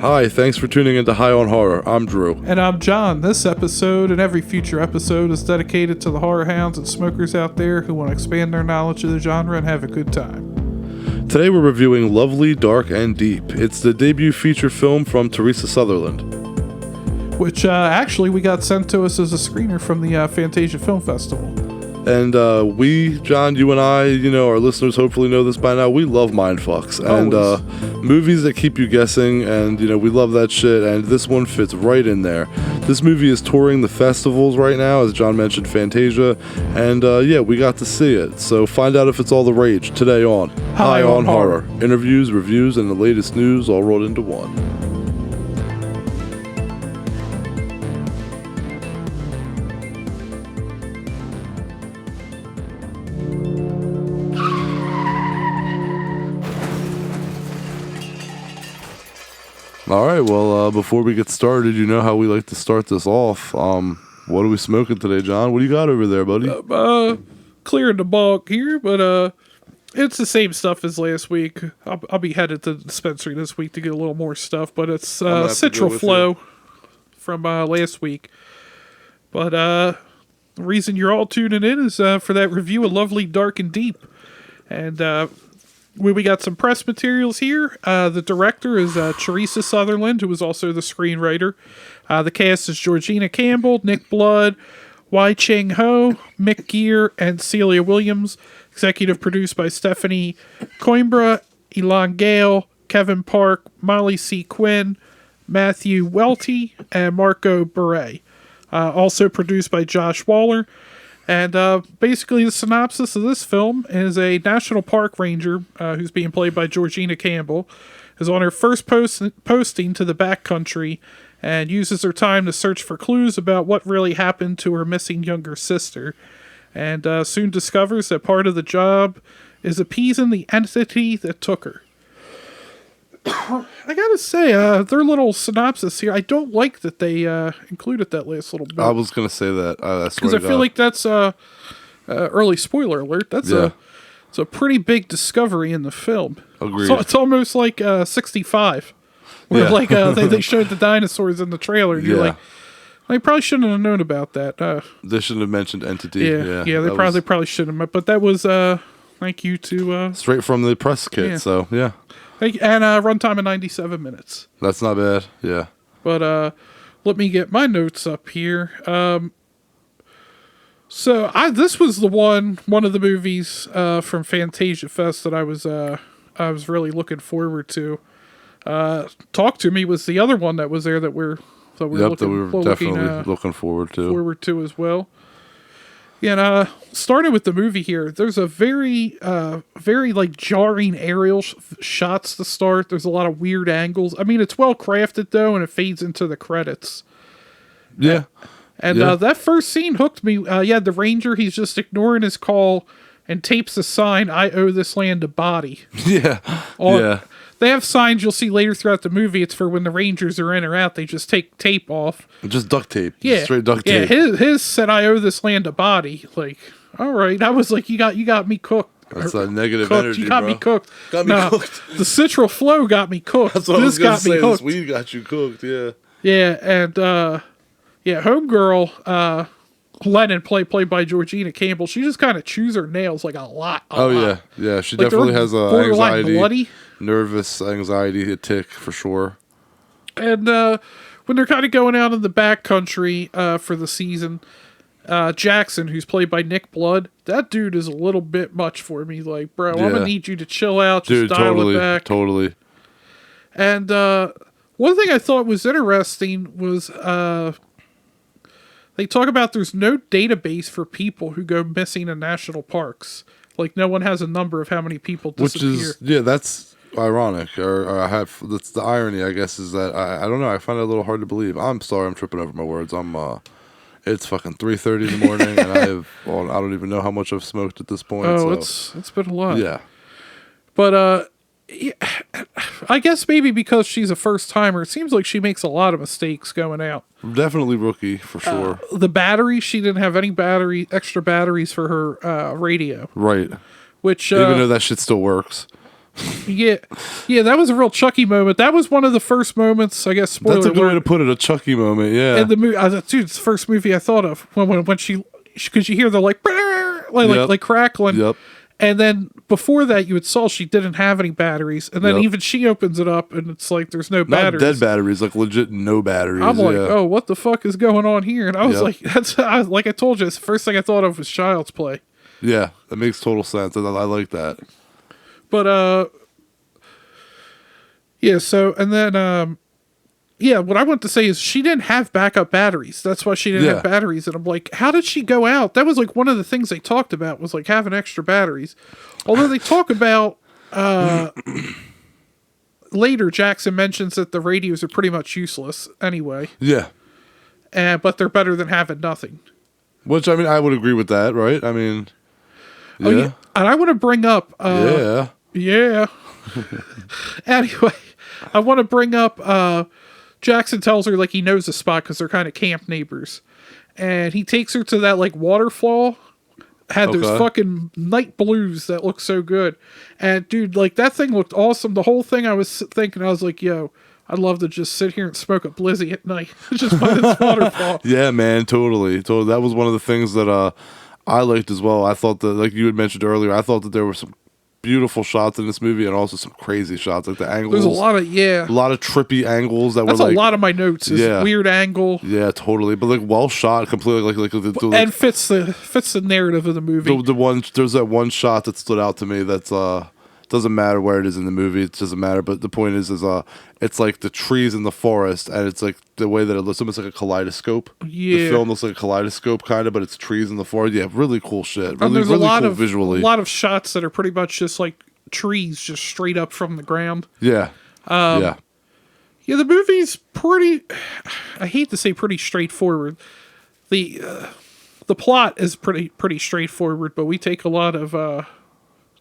Hi, thanks for tuning into High on Horror. I'm Drew. And I'm John. This episode and every future episode is dedicated to the horror hounds and smokers out there who want to expand their knowledge of the genre and have a good time. Today we're reviewing Lovely, Dark, and Deep. It's the debut feature film from Teresa Sutherland. Which actually we got sent to us as a screener from the Fantasia Film Festival. And we, John, you and I, our listeners hopefully know this by now, we love mindfucks. And movies that keep you guessing, and, we love that shit, and this one fits right in there. This movie is touring the festivals right now, as John mentioned, Fantasia, and we got to see it. So find out if it's all the rage today on High on Horror. Interviews, reviews, and the latest news all rolled into one. All right, well, before we get started, you know how we like to start this off. What are we smoking today, John? What do you got over there, buddy? Clearing the bulk here, but it's the same stuff as last week. I'll be headed to the dispensary this week to get a little more stuff, but it's Citral Flow from last week. But the reason you're all tuning in is for that review of Lovely, Dark, and Deep. And we got some press materials here. The director is Teresa Sutherland, who is also the screenwriter. The cast is Georgiana Campbell, Nick Blood, Wai Ching Ho, Mick Gear, and Celia Williams. Executive produced by Stephanie Coimbra, Elan Gale, Kevin Park, Molly C. Quinn, Matthew Welty, and Marco Bure. Also produced by Josh Waller. And basically the synopsis of this film is a national park ranger who's being played by Georgiana Campbell is on her first posting to the backcountry and uses her time to search for clues about what really happened to her missing younger sister. And soon discovers that part of the job is appeasing the entity that took her. I gotta say, their little synopsis here, I don't like that they included that last little bit. I was gonna say that. Because I feel like that's early spoiler alert. It's a pretty big discovery in the film. Agreed. So it's almost like 65, where they showed the dinosaurs in the trailer, and you're like, they probably shouldn't have known about that. They shouldn't have mentioned entity. Yeah, they probably shouldn't have. But that was thank you to straight from the press kit. Yeah. So yeah. And runtime of 97 minutes. That's not bad, yeah. But let me get my notes up here. So this was one of the movies from Fantasia Fest that I was really looking forward to. Talk to Me was the other one that was there that we were definitely looking forward to as well. And starting with the movie here, there's a very like jarring aerial shots to start. There's a lot of weird angles. I mean, it's well crafted though, and it fades into the credits. Yeah. And that first scene hooked me. The ranger, he's just ignoring his call and tapes a sign, "I owe this land a body." Yeah. They have signs you'll see later throughout the movie. It's for when the Rangers are in or out. They just take tape off. Just duct tape. Yeah. Straight duct tape. Yeah, his said, "I owe this land a body." Like, all right. I was like, you got me cooked. That's a negative energy, You got bro. me cooked. Got me cooked. The Citral Flow got me cooked. That's what I was going to say. This weed got you cooked, yeah. Yeah, and, homegirl, Lennon, played by Georgiana Campbell, she just kind of chews her nails like a lot. Yeah. She definitely has anxiety. Bloody. Nervous anxiety, a tick for sure. And when they're kind of going out in the backcountry for the season, Jackson, who's played by Nick Blood, that dude is a little bit much for me. Like, bro, I'm gonna need you to chill out, just dial it back. Totally. And one thing I thought was interesting was they talk about there's no database for people who go missing in national parks. Like, no one has a number of how many people disappear. Which is, that's ironic, that's the irony, I guess, is that I don't know, I find it a little hard to believe. I'm sorry, I'm tripping over my words. It's fucking 3:30 in the morning, and I don't even know how much I've smoked at this point. It's been a lot. Yeah, but I guess maybe because she's a first timer, it seems like she makes a lot of mistakes going out. Definitely rookie for sure. The battery, she didn't have any extra batteries for her radio. Right. Which even though that shit still works. Yeah, that was a real Chucky moment. That was one of the first moments, I guess. Spoiler That's a good way alert, to put it, a Chucky moment. Yeah. in the movie. Dude, it's the first movie I thought of when she, because you hear the like crackling. Yep. And then before that, you had saw she didn't have any batteries, and then even she opens it up, and it's like there's no batteries. Not dead batteries, like legit no batteries. I'm like, oh, what the fuck is going on here? And I was like, like I told you, it's the first thing I thought of was Child's Play. Yeah, that makes total sense. I like that. But yeah. So and then what I want to say is she didn't have backup batteries. That's why she didn't have batteries. And I'm like, how did she go out? That was like one of the things they talked about was like having extra batteries. Although they talk about later, Jackson mentions that the radios are pretty much useless anyway. Yeah. But they're better than having nothing. Which, I mean, I would agree with that, right? I mean, yeah. Oh, yeah. And I want to bring up... Yeah. Anyway, I want to bring up... Jackson tells her like he knows the spot because they're kind of camp neighbors, and he takes her to that like waterfall. Had those fucking night blues that look so good, and dude, like that thing looked awesome. The whole thing, I was thinking, I was like, yo, I'd love to just sit here and smoke a blizzy at night, just by this waterfall. Yeah, man, totally. That was one of the things that I liked as well. I thought that, like you had mentioned earlier, I thought that there were some beautiful shots in this movie and also some crazy shots, like the angles. There's a lot of trippy angles that that's were like a lot of my notes. Is weird angle. Yeah, totally. But like well shot, completely and fits the narrative of the movie. There's that one shot that stood out to me. That's doesn't matter where it is in the movie. It doesn't matter. But the point is it's like the trees in the forest, and it's like the way that it looks almost like a kaleidoscope. Yeah, the film looks like a kaleidoscope kind of, but it's trees in the forest. Yeah, really cool shit. Really, there's really a lot cool of visually. A lot of shots that are pretty much just like trees, just straight up from the ground. Yeah, yeah. The movie's pretty. I hate to say pretty straightforward. The plot is pretty straightforward, but we take a lot of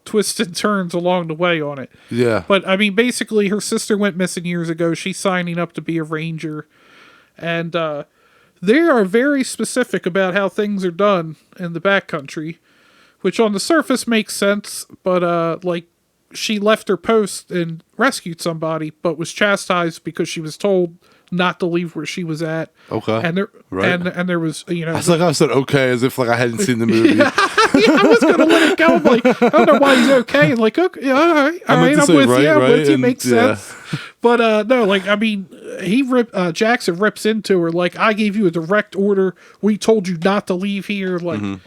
twists and turns along the way on it. Yeah. But, I mean, basically, her sister went missing years ago. She's signing up to be a ranger. And they are very specific about how things are done in the backcountry, which on the surface makes sense. But, like, she left her post and rescued somebody, but was chastised because she was told not to leave where she was at. Okay. And there, and there was, you know. It's like I said, okay, as if like I hadn't seen the movie. I was gonna let it go. I'm like, I don't know why he's okay. And like, okay, all right, I'm with you. I'm with you. Makes sense. But no, like, I mean, Jackson rips into her like, I gave you a direct order. We told you not to leave here. Like,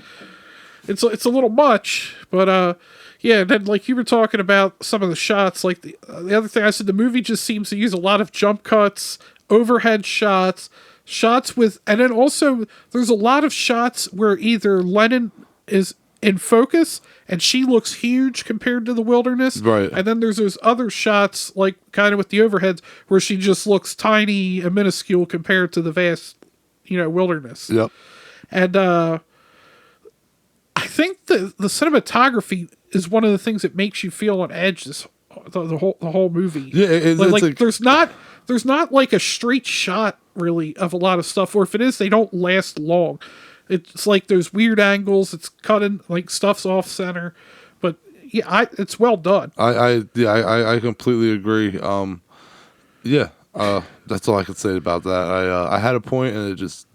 it's a little much, but yeah. And then like you were talking about some of the shots, like the other thing I said, the movie just seems to use a lot of jump cuts, overhead shots with, and then also there's a lot of shots where either Lennon is in focus and she looks huge compared to the wilderness, right? And then there's those other shots like kind of with the overheads where she just looks tiny and minuscule compared to the vast, wilderness. Yep. And I think the cinematography is one of the things that makes you feel on edge the whole movie. Yeah, like there's not like a straight shot really of a lot of stuff, or if it is, they don't last long. It's like those weird angles. It's cutting, like stuff's off center, but yeah, it's well done. I completely agree. That's all I could say about that. I had a point and it just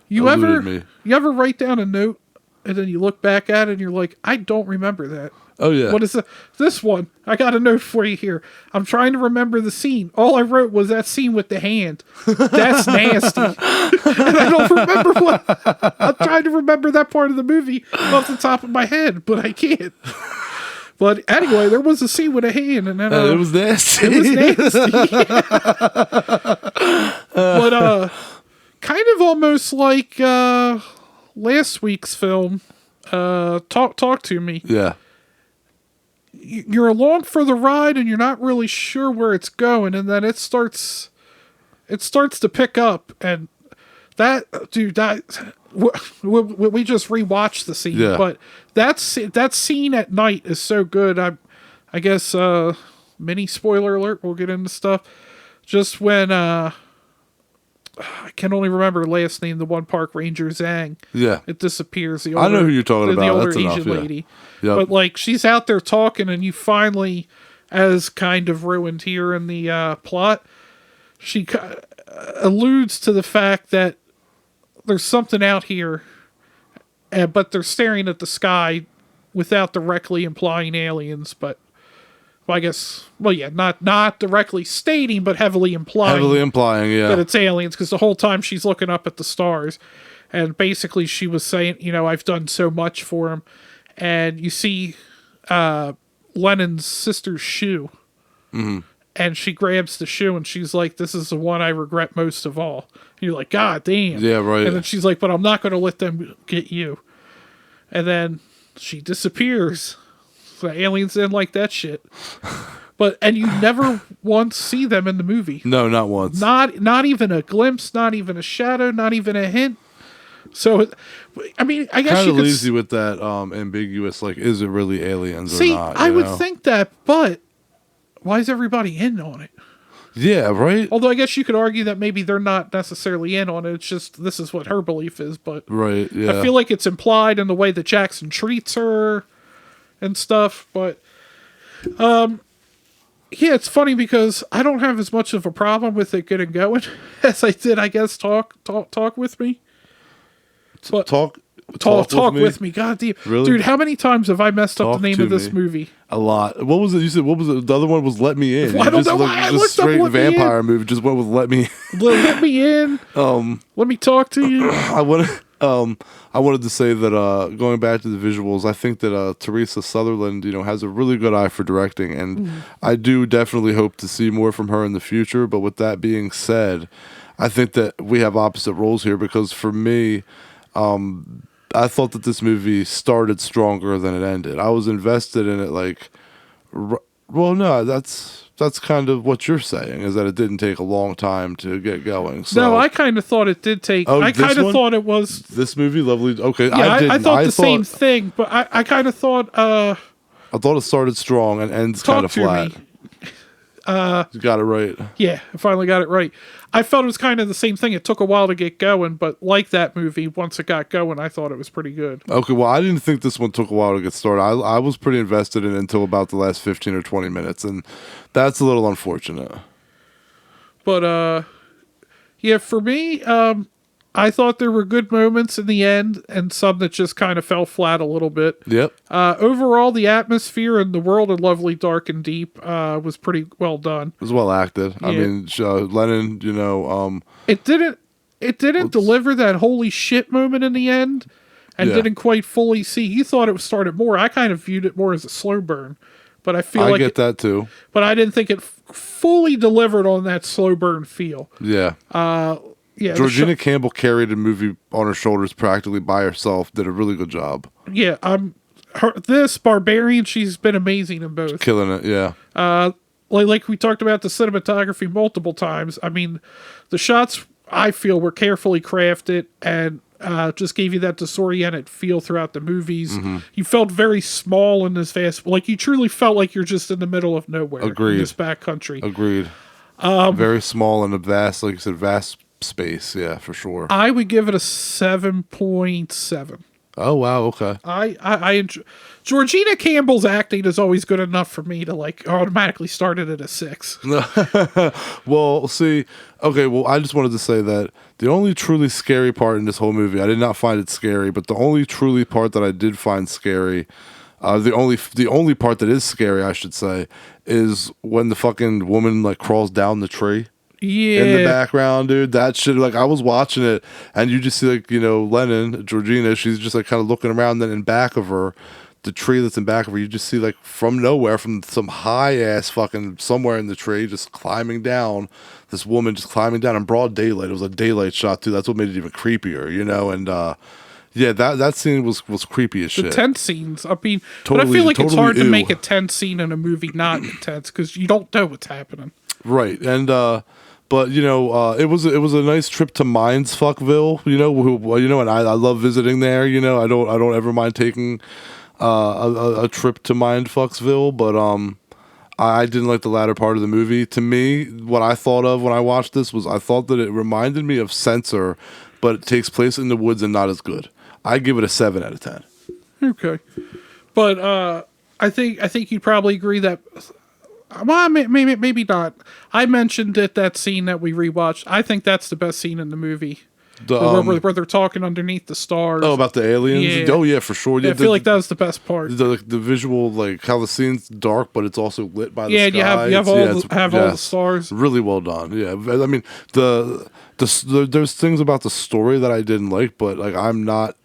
eluded me. You ever write down a note and then you look back at it and you're like, I don't remember that. Oh, yeah. What is this one? I got a note for you here. I'm trying to remember the scene. All I wrote was that scene with the hand. That's nasty. And I don't remember what. I'm trying to remember that part of the movie off the top of my head, but I can't. But anyway, there was a scene with a hand, and then it was nasty. It was nasty. But kind of almost like last week's film, Talk to Me. Yeah. You're along for the ride and you're not really sure where it's going, and then it starts to pick up, and we just rewatched the scene, but that scene at night is so good. I guess mini spoiler alert, we'll get into stuff. Just when I can only remember her last name, the one park ranger, Zhang. Yeah. It disappears. I know who you're talking about. The older That's Asian enough, lady. Yep. But like she's out there talking and you finally, as kind of ruined here in the plot. She alludes to the fact that there's something out here, but they're staring at the sky without directly implying aliens, but well, I guess, well, yeah, not directly stating, but heavily implying. Yeah. That it's aliens, because the whole time she's looking up at the stars. And basically she was saying, I've done so much for him. And you see Lennon's sister's shoe. Mm-hmm. And she grabs the shoe and she's like, this is the one I regret most of all. And you're like, God damn. Yeah, right. And then she's like, but I'm not going to let them get you. And then she disappears. The aliens didn't like that shit. And you never once see them in the movie. No, not once. Not even a glimpse, not even a shadow, not even a hint. So, I mean, I guess kind you of could leaves you with that ambiguous, like, is it really aliens or not? I would think that, but why is everybody in on it? Yeah, right? Although I guess you could argue that maybe they're not necessarily in on it. It's just this is what her belief is. But right, yeah. I feel like it's implied in the way that Jackson treats her and stuff. But yeah, it's funny because I don't have as much of a problem with it getting going as I did, I guess, talk with me. But talk with me. God damn. Really? Dude, how many times have I messed up the name of this movie? A lot. What was it? You said, what was it? The other one was Let Me In. Well, I don't know why I looked straight up vampire movie. Just went with Let Me In. Let me in. Let me talk to you. I wanted to say that going back to the visuals, I think that Teresa Sutherland, has a really good eye for directing, and I do definitely hope to see more from her in the future. But with that being said, I think that we have opposite roles here because for me, I thought that this movie started stronger than it ended. I was invested in it well, no, that's kind of what you're saying, is that it didn't take a long time to get going. So. No, I kind of thought it did take... I kind of thought it was... This movie, Lovely... Okay, yeah, I thought the same thing, but I kind of thought... I thought it started strong and ends kind of flat. You got it right. Yeah, I finally got it right. I felt it was kind of the same thing. It took a while to get going, but like that movie, once it got going, I thought it was pretty good. Okay, well, I didn't think this one took a while to get started. I was pretty invested in it until about the last 15 or 20 minutes, and that's a little unfortunate. But, yeah, for me, I thought there were good moments in the end and some that just kind of fell flat a little bit. Yep. Overall, the atmosphere and the world of Lovely, Dark, and Deep was pretty well done. It was well acted. Yeah. I mean, Lennon, It didn't deliver that holy shit moment in the end and didn't quite fully see. You thought it started more. I kind of viewed it more as a slow burn. But I feel like... I get that too. But I didn't think it fully delivered on that slow burn feel. Yeah. Yeah, Georgiana Campbell carried a movie on her shoulders practically by herself. Did a really good job. Yeah, this Barbarian, she's been amazing in both. Killing it, yeah. Like we talked about the cinematography multiple times. I mean, the shots I feel were carefully crafted and just gave you that disoriented feel throughout the movies. Mm-hmm. You felt very small in this vast, like you truly felt like you're just in the middle of nowhere. Agreed. In this backcountry. Agreed. Very small and a vast, like you said, vast space. Yeah, for sure. I would give it a 7.7. Oh wow, okay. I enjoy Georgina Campbell's acting is always good enough for me to like automatically start it at a 6. Well, see, okay, well, I just wanted to say that the only truly scary part in this whole movie, I did not find it scary, but the only truly part that I did find scary, the only part that is scary, I should say, is when the fucking woman like crawls down the tree. Yeah. In the background, dude. That shit, like, I was watching it, and you just see, like, Lennon, Georgina, she's just, like, kind of looking around, then in back of her, the tree that's in back of her, you just see, like, from nowhere, from some high-ass fucking somewhere in the tree, just climbing down, this woman just climbing down in broad daylight. It was a daylight shot, too. That's what made it even creepier, and, yeah, that scene was creepy as shit. The tense scenes, I mean, but I feel like it's hard to make a tense scene in a movie not intense, because you don't know what's happening. Right, and, but it was a nice trip to Mindsfuckville, and I love visiting there. I don't ever mind taking a trip to Mindfucksville, but I didn't like the latter part of the movie. To me, what I thought of when I watched this was I thought that it reminded me of Censor, but it takes place in the woods and not as good. I give it a 7 out of 10. Okay, but I think you'd probably agree that Well, maybe not. I mentioned that scene that we rewatched. I think that's the best scene in the movie. Where they're talking underneath the stars. Oh, about the aliens? Yeah. Oh, yeah, for sure. Yeah, I feel like that was the best part. The visual, like how the scene's dark, but it's also lit by the sky. Yeah, you have all the stars. Really well done. Yeah, I mean there's things about the story that I didn't like, but like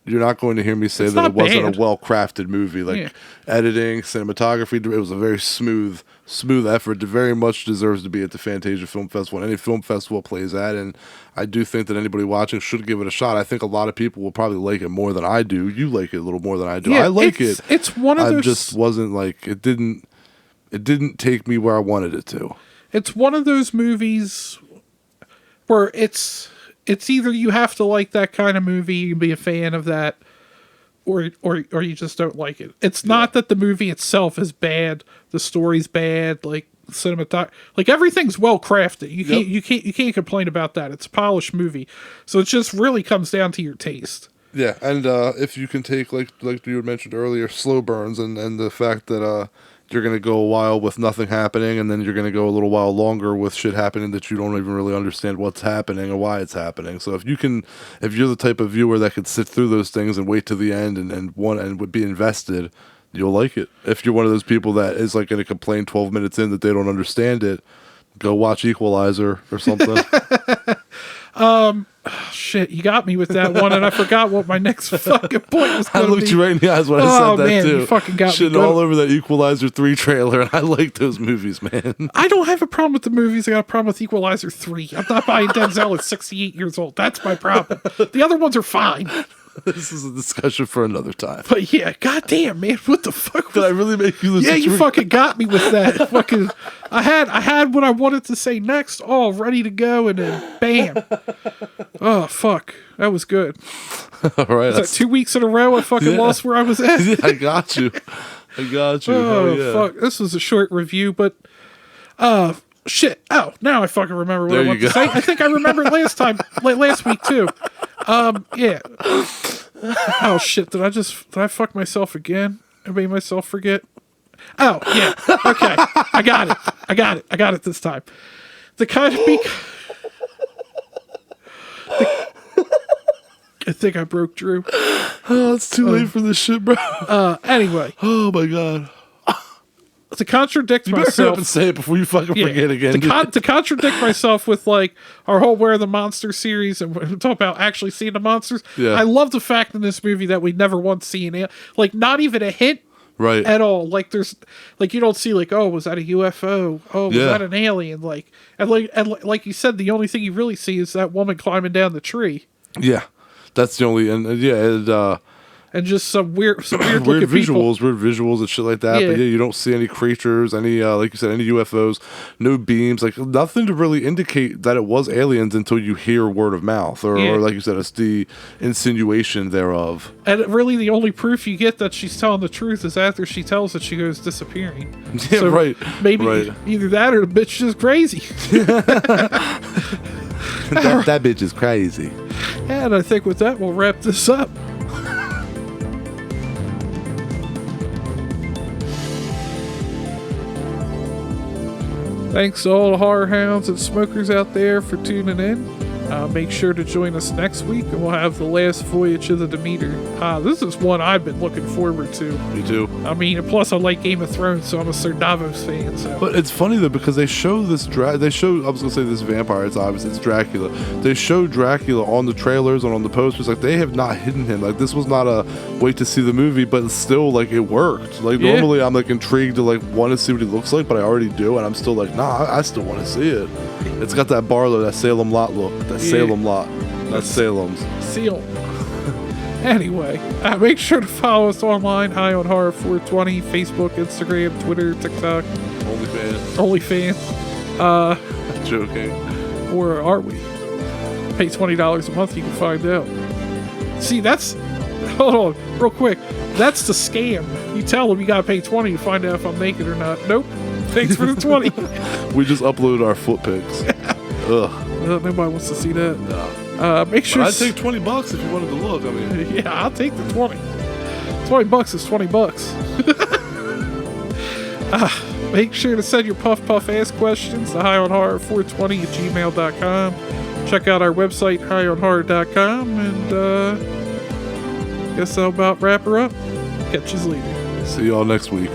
you're not going to hear me say that it wasn't a well crafted movie. Like editing, cinematography, it was a very smooth effort. It very much deserves to be at the Fantasia Film Festival. And any film festival it plays at, and I do think that anybody watching should give it a shot. I think a lot of people will probably like it more than I do. You like it a little more than I do. Yeah, I like it. It's one of those. I just wasn't like it. Didn't take me where I wanted it to. It's one of those movies where it's either you have to like that kind of movie and be a fan of that, or you just don't like it. It's not that the movie itself is bad, the story's bad, like like everything's well crafted. You can't complain about that. It's a polished movie. So it just really comes down to your taste. Yeah, and if you can take like you had mentioned earlier, slow burns and the fact that you're going to go a while with nothing happening, and then you're going to go a little while longer with shit happening that you don't even really understand what's happening or why it's happening. So if you're the type of viewer that could sit through those things and wait to the end and would be invested, you'll like it. If you're one of those people that is like going to complain 12 minutes in that they don't understand it, go watch Equalizer or something. Shit, you got me with that one, and I forgot what my next fucking point was going to be. I looked you right in the eyes when I said that, too. You fucking got me. Shitting all over that Equalizer 3 trailer, and I like those movies, man. I don't have a problem with the movies. I got a problem with Equalizer 3. I'm not buying Denzel at 68 years old. That's my problem. The other ones are fine. This is a discussion for another time. But yeah, goddamn, man, what the fuck? Did I really make you listen? Yeah, you fucking got me with that. Fucking, I had what I wanted to say next, all ready to go, and then bam. Oh fuck, that was good. All right, was that 2 weeks in a row? I fucking lost where I was at. Yeah, I got you. Oh fuck, this was a short review, but shit. Oh, now I fucking remember what I want to say. I think I remembered last week too. Yeah. Oh shit! Did I fuck myself again? I made myself forget. Oh yeah. Okay. I got it this time. The kind of I think I broke Drew. Oh, it's too late for this shit, bro. Anyway. Oh my god. To contradict you myself, better up and say it before you fucking forget again. To contradict myself with like our whole Where the Monster series and we're talking about actually seeing the monsters. Yeah. I love the fact in this movie that we never once seen it, like not even a hint, right, at all. Like there's like you don't see like, oh, was that a UFO? Oh, was that an alien? Like and like you said, the only thing you really see is that woman climbing down the tree. Yeah, that's the only and just some weird visuals and shit like that. Yeah. But yeah, you don't see any creatures, any like you said, any UFOs, no beams, like nothing to really indicate that it was aliens until you hear word of mouth or like you said, it's the insinuation thereof. And really, the only proof you get that she's telling the truth is after she tells it, she goes disappearing. Yeah, so right. Maybe either that or the bitch is crazy. that bitch is crazy. And I think with that, we'll wrap this up. Thanks to all the horror hounds and smokers out there for tuning in. Make sure to join us next week, and we'll have the last voyage of the Demeter. This is one I've been looking forward to. Me too. I mean, plus I like Game of Thrones, so I'm a Sir Davos fan. So. But it's funny though because they show this. I was gonna say this vampire. It's obvious it's Dracula. They show Dracula on the trailers and on the posters. Like they have not hidden him. Like this was not a wait to see the movie, but still like it worked. Like normally I'm like intrigued to like want to see what he looks like, but I already do, and I'm still like I still want to see it. It's got that Barlow, that Salem lot look. Salem lot. That's Salem's. Seal. Anyway, make sure to follow us online, High on Horror 420, Facebook, Instagram, Twitter, TikTok. OnlyFans. Joking. Or are we? Pay $20 a month, you can find out. See, hold on, real quick. That's the scam. You tell them you gotta pay $20 to find out if I'm naked or not. Nope. Thanks for the $20. We just uploaded our foot pics. Ugh. Nobody wants to see that. No. Make sure. I'd take $20 if you wanted to look. I mean, yeah, I'll take the $20. $20 is $20. Make sure to send your Puff Puff Ask questions to highonhorror420@gmail.com. Check out our website, highonhorror.com, and guess I'll about wrap her up. Catch you later. See y'all next week.